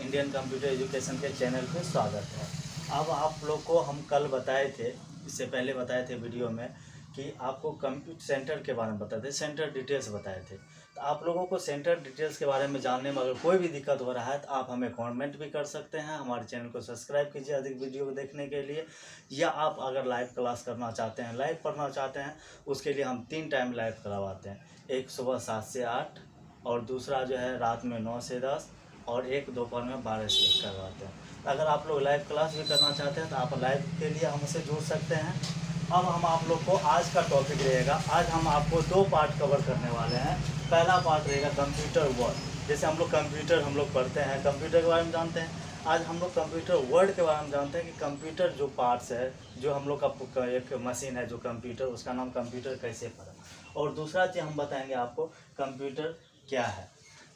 Indian computer education के channel पे स्वागत है। अब आप लोग को हम कल बताए थे, इससे पहले बताए थे वीडियो में कि आपको कंप्यूटर सेंटर के बारे में बताए थे, सेंटर डिटेल्स बताए थे। तो आप लोगों को सेंटर डिटेल्स के बारे में जानने में अगर कोई भी दिक्कत हो रहा है तो आप हमें कमेंट भी कर सकते हैं। हमारे चैनल को सब्सक्राइब कीजिए अधिक वीडियो को देखने के लिए, या आप अगर लाइव क्लास करना चाहते हैं, लाइव पढ़ना चाहते हैं, उसके लिए हम 3 टाइम लाइव करवाते हैं। एक सुबह 7 से 8 और दूसरा जो है रात में 9 से 10 और एक दोपहर में 12 से 1 करवाते हैं। अगर आप लोग लाइव क्लास भी करना चाहते हैं तो आप लाइव के लिए हमसे जुड़ सकते हैं। अब हम आप लोग को आज का टॉपिक रहेगा, आज हम आपको 2 पार्ट कवर करने वाले हैं। पहला पार्ट रहेगा कंप्यूटर वर्ड। जैसे हम लोग कंप्यूटर पढ़ते हैं, कंप्यूटर के बारे में जानते हैं। आज हम लोग कंप्यूटर वर्ड के बारे में जानते हैं कि कंप्यूटर जो पार्ट्स है, जो हम लोग का एक मशीन है जो कंप्यूटर, उसका नाम कंप्यूटर कैसे पड़ा। और दूसरा चीज़ हम बताएंगे आपको कंप्यूटर क्या है।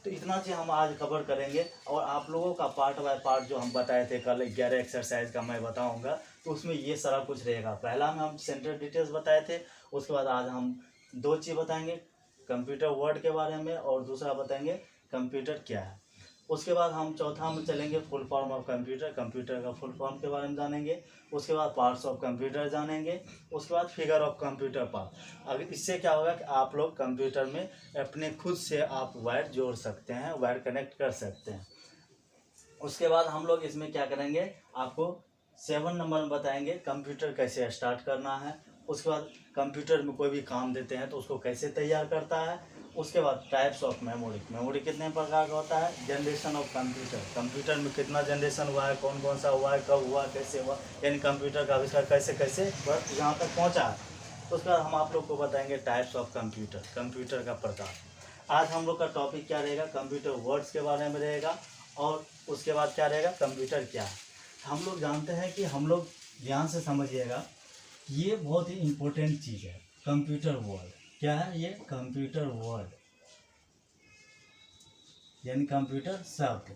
तो इतना चीज़ हम आज कवर करेंगे। और आप लोगों का पार्ट बाय पार्ट जो हम बताए थे कल 11 एक्सरसाइज का मैं बताऊंगा, तो उसमें ये सारा कुछ रहेगा। पहला में हम सेंटर डिटेल्स बताए थे, उसके बाद आज हम 2 चीज़ बताएंगे, कंप्यूटर वर्ड के बारे में और दूसरा बताएंगे कंप्यूटर क्या है। उसके बाद हम चौथा में चलेंगे full form of computer, computer का फुल फॉर्म के बारे में जानेंगे। उसके बाद पार्ट्स ऑफ कंप्यूटर जानेंगे। उसके बाद फिगर ऑफ कंप्यूटर पार्ट। अगर इससे क्या होगा कि आप लोग कंप्यूटर में अपने खुद से आप वायर जोड़ सकते हैं, वायर कनेक्ट कर सकते हैं। उसके बाद हम लोग इसमें क्या करेंगे, आपको 7 नंबर में बताएंगे कंप्यूटर कैसे स्टार्ट करना है। उसके बाद कंप्यूटर में कोई भी काम देते हैं तो उसको कैसे तैयार करता है। उसके बाद टाइप्स ऑफ मेमोरी, मेमोरी कितने प्रकार का होता है। जनरेशन ऑफ कंप्यूटर, कंप्यूटर में कितना जनरेशन हुआ है, कौन कौन सा हुआ है, कब हुआ, कैसे हुआ, यानी कंप्यूटर का आविष्कार कैसे कैसे यहाँ तक पहुँचा है। उसके बाद हम आप लोग को बताएंगे टाइप्स ऑफ कंप्यूटर, कंप्यूटर का प्रकार। आज हम लोग का टॉपिक क्या रहेगा, कंप्यूटर वर्ड्स के बारे में रहेगा। और उसके बाद क्या रहेगा, कंप्यूटर क्या है। हम लोग जानते हैं कि हम लोग ध्यान से समझिएगा, ये बहुत ही इम्पोर्टेंट चीज़ है। कंप्यूटर वर्ड क्या है, ये कंप्यूटर वर्ड यानी कंप्यूटर शब्द।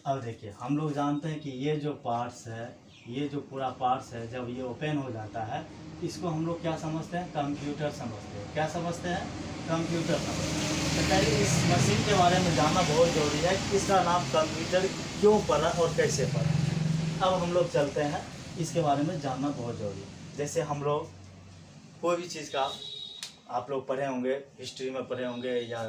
अब देखिए, हम लोग जानते हैं कि ये जो पार्ट्स है, ये जो पूरा पार्ट्स है, जब ये ओपन हो जाता है, इसको हम लोग क्या समझते हैं, कंप्यूटर समझते हैं। क्या समझते हैं, कंप्यूटर समझते हैं। तो पहले इस मशीन के बारे में जानना बहुत ज़रूरी है कि इसका नाम कंप्यूटर क्यों पड़ा और कैसे पड़ा। अब हम लोग चलते हैं, इसके बारे में जानना बहुत ज़रूरी है। जैसे हम लोग कोई भी चीज़ का आप लोग पढ़े होंगे, हिस्ट्री में पढ़े होंगे या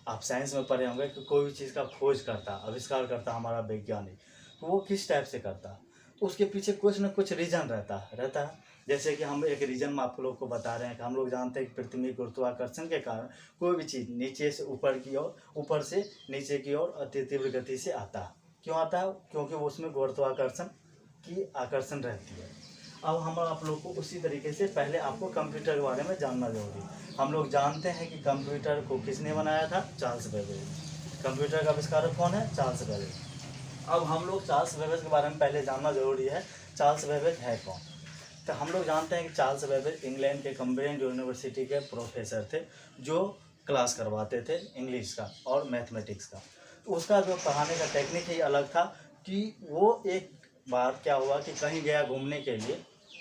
आप साइंस में पढ़े होंगे कि कोई भी चीज़ का खोज करता, आविष्कार करता हमारा वैज्ञानिक, तो वो किस टाइप से करता है, तो उसके पीछे कुछ न कुछ रीज़न रहता है। जैसे कि हम एक रीज़न में आप लोग को बता रहे हैं कि हम लोग जानते हैं कि पृथ्वी गुरुत्वाकर्षण के कारण कोई भी चीज़ नीचे से ऊपर की ओर, ऊपर से नीचे की ओर अति तीव्र गति से आता है। क्यों आता है, क्योंकि उसमें गुरुत्वाकर्षण की आकर्षण रहती है। अब हम आप लोग को उसी तरीके से पहले आपको कंप्यूटर के बारे में जानना जरूरी है। हम लोग जानते हैं कि कंप्यूटर को किसने बनाया था, चार्ल्स बेबेज। कंप्यूटर का आविष्कारक कौन है, चार्ल्स बेबेज। अब हम लोग चार्ल्स बेबेज के बारे में पहले जानना जरूरी है, चार्ल्स बेबेज है कौन। तो हम लोग जानते हैं कि चार्ल्स बेबेज इंग्लैंड के कैम्ब्रिज यूनिवर्सिटी के प्रोफेसर थे, जो क्लास करवाते थे इंग्लिश का और मैथमेटिक्स का। तो उसका जो पढ़ाने का टेक्निक ही अलग था कि वो एक बार क्या हुआ कि कहीं गया घूमने के लिए,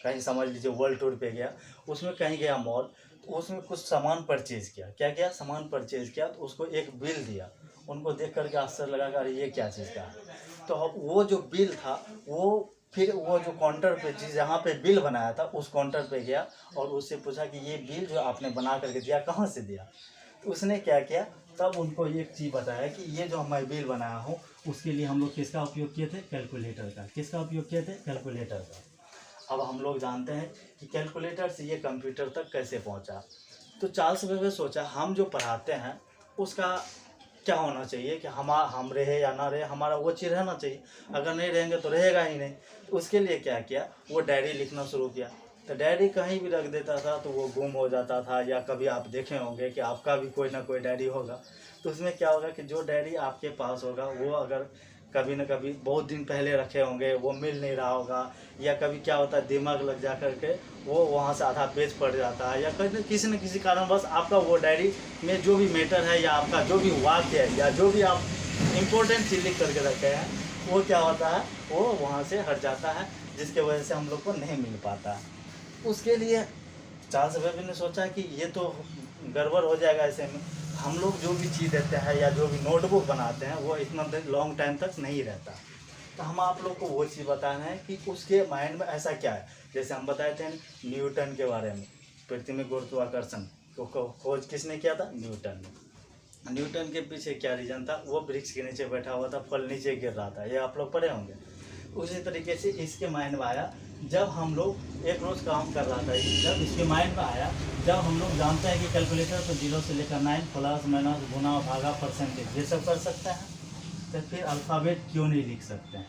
कहीं समझ लीजिए वर्ल्ड टूर पे गया, उसमें कहीं गया मॉल, तो उसमें कुछ सामान परचेज़ किया। क्या किया, सामान परचेज़ किया, तो उसको एक बिल दिया। उनको देख करके आश्चर्य लगा कि अरे ये क्या चीज़ का है। तो वो जो बिल था, वो फिर वो जो काउंटर पे जहाँ पे बिल बनाया था उस काउंटर पे गया और उससे पूछा कि ये बिल जो आपने बना करके दिया कहाँ से दिया। तो उसने क्या किया, तब उनको एक चीज़ बताया कि ये जो मैं बिल बनाया हूँ उसके लिए हम लोग किसका उपयोग किए थे, कैलकुलेटर का। किसका उपयोग किए थे, कैलकुलेटर का। अब हम लोग जानते हैं कि कैलकुलेटर से ये कंप्यूटर तक कैसे पहुंचा। तो चार्ल्स बेबेज सोचा हम जो पढ़ाते हैं उसका क्या होना चाहिए कि हम रहे या ना रहे, हमारा वो चीज़ रहना चाहिए। अगर नहीं रहेंगे तो रहेगा ही नहीं। तो उसके लिए क्या किया, वो डायरी लिखना शुरू किया। तो डायरी कहीं भी रख देता था तो वो गुम हो जाता था, या कभी आप देखे होंगे कि आपका भी कोई ना कोई डायरी होगा। तो उसमें क्या होगा कि जो डायरी आपके पास होगा वो अगर कभी न कभी बहुत दिन पहले रखे होंगे, वो मिल नहीं रहा होगा, या कभी क्या होता है दिमाग लग जा करके वो वहाँ से आधा पेज पड़ जाता है, या किसी न किसी कारणवश आपका वो डायरी में जो भी मैटर है या आपका जो भी वाक्य है या जो भी आप इम्पोर्टेंट चीज़ लिख करके रखे हैं वो क्या होता है, वो वहाँ से हट जाता है, जिसके वजह से हम लोग को नहीं मिल पाता है। उसके लिए चार्ल्स बेबेज ने सोचा कि ये तो गड़बड़ हो जाएगा ऐसे में, हम लोग जो भी चीज़ देते हैं या जो भी नोटबुक बनाते हैं वो इतना लॉन्ग टाइम तक नहीं रहता। तो हम आप लोग को वो चीज़ बताना है कि उसके माइंड में ऐसा क्या है। जैसे हम बताए थे न्यूटन के बारे में, पृथ्वी में गुरुत्वाकर्षण को खोज किसने किया था? न्यूटन ने। न्यूटन के पीछे क्या रीज़न था? वो वृक्ष के नीचे बैठा हुआ था, फल नीचे गिर रहा था, ये आप लोग पढ़े होंगे। उसी तरीके से इसके माइंड में आया जब हम लोग एक रोज़ काम कर रहा था, जब इसके माइंड में आया, जब हम लोग जानते हैं कि कैलकुलेटर तो 0 से लेकर 9 प्लस माइनस गुना भागा परसेंटेज ये सब कर सकते हैं, तो फिर अल्फ़ाबेट क्यों नहीं लिख सकते हैं?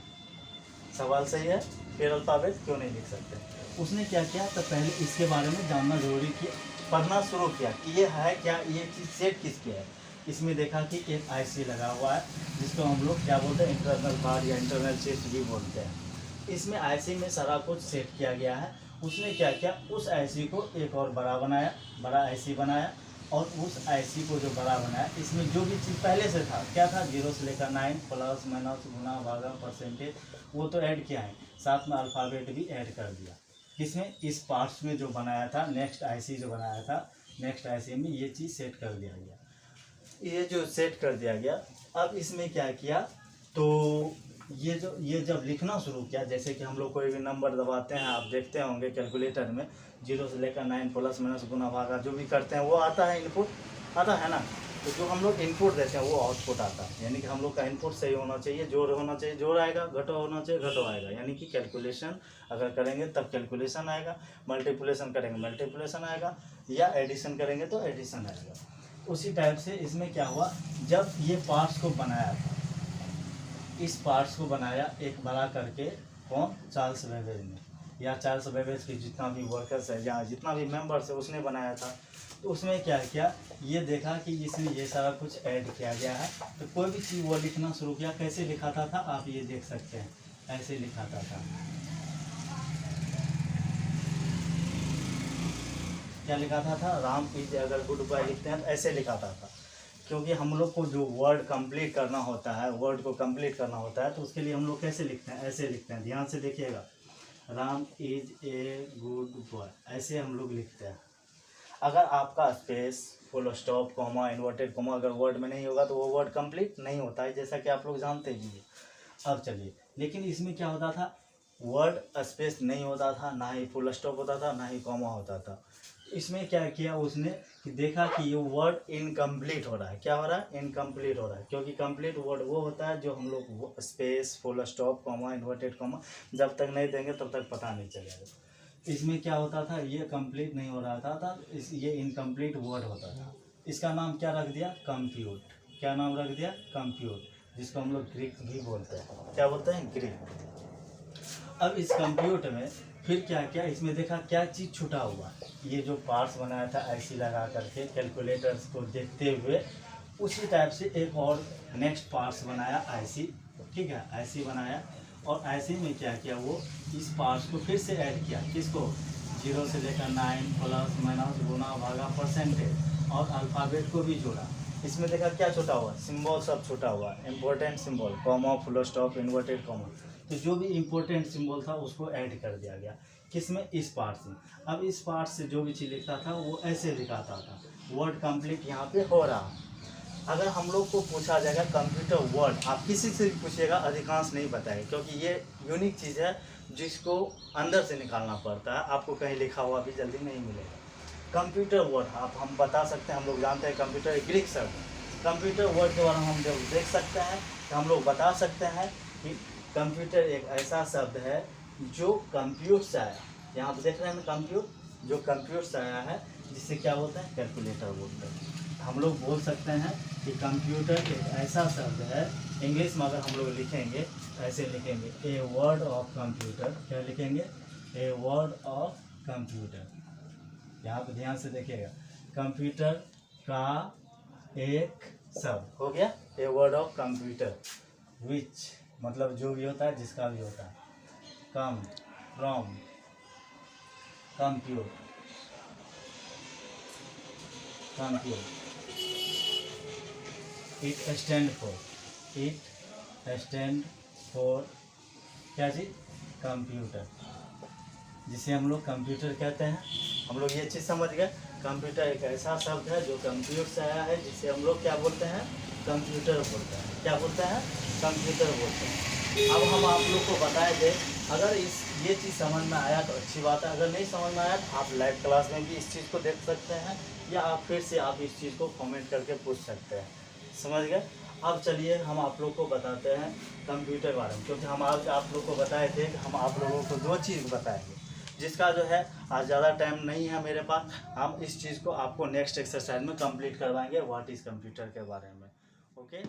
सवाल सही है, फिर अल्फ़ाबेट क्यों नहीं लिख सकते? उसने क्या किया, तो पहले इसके बारे में जानना जरूरी किया, पढ़ना शुरू किया कि ये है क्या, ये चीज़ सेट किसकी है। इसमें देखा कि एक आईसी लगा हुआ है जिसको हम लोग क्या बोलते हैं? इंटरनल बार या इंटरनल चिप भी बोलते हैं। इसमें आईसी में सारा कुछ सेट किया गया है। उसने क्या किया, उस आईसी को एक और बड़ा बनाया, बड़ा आईसी बनाया, और उस आईसी को जो बड़ा बनाया इसमें जो भी चीज़ पहले से था, क्या था? 0 से लेकर 9 प्लस माइनस गुना भागा परसेंटेज, वो तो ऐड किया है, साथ में अल्फ़ाबेट भी ऐड कर दिया। किसमें? इस पार्ट्स में जो बनाया था, नेक्स्ट आईसी जो बनाया था, नेक्स्ट आईसी में ये चीज़ सेट कर दिया गया। ये जो सेट कर दिया गया, अब इसमें क्या किया, तो ये जब लिखना शुरू किया, जैसे कि हम लोग कोई भी नंबर दबाते हैं, आप देखते होंगे कैलकुलेटर में 0 से लेकर 9 प्लस माइनस गुना भागा जो भी करते हैं वो आता है, इनपुट आता है ना। तो जो हम लोग इनपुट देते हैं वो आउटपुट आता है, यानी कि हम लोग का इनपुट सही होना चाहिए, जोड़ होना चाहिए जोड़ आएगा, घटो होना चाहिए घटो आएगा, यानी कि कैलकुलेशन अगर करेंगे तब कैलकुलेशन आएगा, मल्टीप्लिकेशन करेंगे मल्टीप्लिकेशन आएगा, या एडिशन करेंगे तो एडिशन आएगा। उसी टाइप से इसमें क्या हुआ, जब ये पार्ट्स को बनाया था, इस पार्ट्स को बनाया एक बड़ा करके, कौन? चार्ल्स बेबेज ने, या चार्ल्स बेबेज के जितना भी वर्कर्स है या जितना भी मेंबर्स है उसने बनाया था। तो उसमें क्या किया, ये देखा कि इसमें ये सारा कुछ ऐड किया गया है, तो कोई भी चीज़ वो लिखना शुरू किया। कैसे लिखाता था आप ये देख सकते हैं, ऐसे लिखाता था। क्या लिखाता था? राम इज अगर गुड बॉय लिखते हैं तो ऐसे लिखाता था, क्योंकि हम लोग को जो वर्ड कंप्लीट करना होता है, वर्ड को कंप्लीट करना होता है, तो उसके लिए हम लोग कैसे लिखते हैं? ऐसे लिखते हैं, ध्यान से देखिएगा, Ram is a good boy, ऐसे हम लोग लिखते हैं। अगर आपका space, full stop, comma, inverted comma अगर वर्ड में नहीं होगा तो वो वर्ड कंप्लीट नहीं होता है, जैसा कि आप लोग जानते ही हैं। अब चलिए, लेकिन इसमें क्या होता था, वर्ड स्पेस नहीं होता था, ना ही फुल स्टॉप होता था, ना ही कॉमा होता था। इसमें क्या किया उसने कि देखा कि ये वर्ड इनकम्प्लीट हो रहा है। क्या हो रहा है? इनकम्प्लीट हो रहा है, क्योंकि कंप्लीट वर्ड वो होता है जो हम लोग space, full stop, comma, inverted comma जब तक नहीं देंगे तब तक पता नहीं चलेगा। इसमें क्या होता था, ये कंप्लीट नहीं हो रहा था, ये इनकम्प्लीट वर्ड होता था। इसका नाम क्या रख दिया? कंप्यूट। क्या नाम रख दिया? कंप्यूट, जिसको हम लोग ग्रीक भी बोलते हैं। क्या बोलते हैं? ग्रीक। अब इस कंप्यूट में फिर क्या किया, इसमें देखा क्या चीज़ छूटा हुआ है। ये जो पार्ट्स बनाया था आईसी लगा करके कैलकुलेटर्स को देखते हुए, उसी टाइप से एक और नेक्स्ट पार्ट्स बनाया आईसी, ठीक है, आईसी बनाया, और आईसी में क्या किया, वो इस पार्ट्स को फिर से ऐड किया। किसको? 0 से लेकर 9 प्लस माइनस गुना भागा परसेंटेज, और अल्फ़ाबेट को भी जोड़ा। इसमें देखा क्या छूटा हुआ? सिंबल सब छूटा हुआ, important symbol, comma, full stop, inverted comma. तो जो भी इम्पोर्टेंट सिंबल था उसको ऐड कर दिया गया। किसमें? इस पार्ट से। अब इस पार्ट से जो भी चीज़ लिखता था वो ऐसे लिखाता था, वर्ड कंप्लीट यहाँ पे हो रहा। अगर हम लोग को पूछा जाएगा कंप्यूटर वर्ड, आप किसी से भी पूछिएगा अधिकांश नहीं बताएगा, क्योंकि ये यूनिक चीज़ है जिसको अंदर से निकालना पड़ता है, आपको कहीं लिखा हुआ भी जल्दी नहीं मिलेगा। कंप्यूटर वर्ड आप हम बता सकते हैं, हम लोग जानते हैं कंप्यूटर एक ग्रीक शब्द। कंप्यूटर वर्ड के बारे में हम जब देख सकते हैं तो हम लोग बता सकते हैं कि कंप्यूटर एक ऐसा शब्द है जो कंप्यूटर से आया। यहाँ पर देख रहे हैं ना, कंप्यूटर, जो कंप्यूटर से आया है, जिससे क्या बोलते हैं? कैलकुलेटर बोलते हैं। हम लोग बोल सकते हैं कि कंप्यूटर एक ऐसा शब्द है, इंग्लिश में अगर हम लोग लिखेंगे तो ऐसे लिखेंगे, ए वर्ड ऑफ कंप्यूटर। क्या लिखेंगे? A word of computer. यहाँ पे ध्यान से देखिएगा, कंप्यूटर का एक शब्द हो गया ए वर्ड ऑफ कंप्यूटर, विच मतलब जो भी होता है, जिसका भी होता है, come from compute, compute, it stand for क्या चीज़? कंप्यूटर, जिसे हम लोग कंप्यूटर कहते हैं। हम लोग ये चीज़ समझ गए। कंप्यूटर एक ऐसा शब्द है जो कंप्यूटर से आया है, जिसे हम लोग क्या बोलते हैं, कंप्यूटर बोलते हैं। क्या बोलते हैं, कंप्यूटर बोलते हैं। अब हम आप लोग को बताए थे, अगर ये चीज़ समझ में आया तो अच्छी बात है, अगर नहीं समझ में आया तो आप लाइव क्लास में भी इस चीज़ को देख सकते हैं, या आप फिर से आप इस चीज़ को कमेंट करके पूछ सकते हैं। समझ गए। अब चलिए हम आप लोग को बताते हैं कंप्यूटर बारे में, क्योंकि हम आज आप लोग को बताए थे कि हम आप लोगों को 2 चीज़ बताएंगे, जिसका जो है आज ज़्यादा टाइम नहीं है मेरे पास। हम इस चीज़ को आपको नेक्स्ट एक्सरसाइज में कंप्लीट करवाएंगे, व्हाट इज़ कंप्यूटर के बारे में। ओके।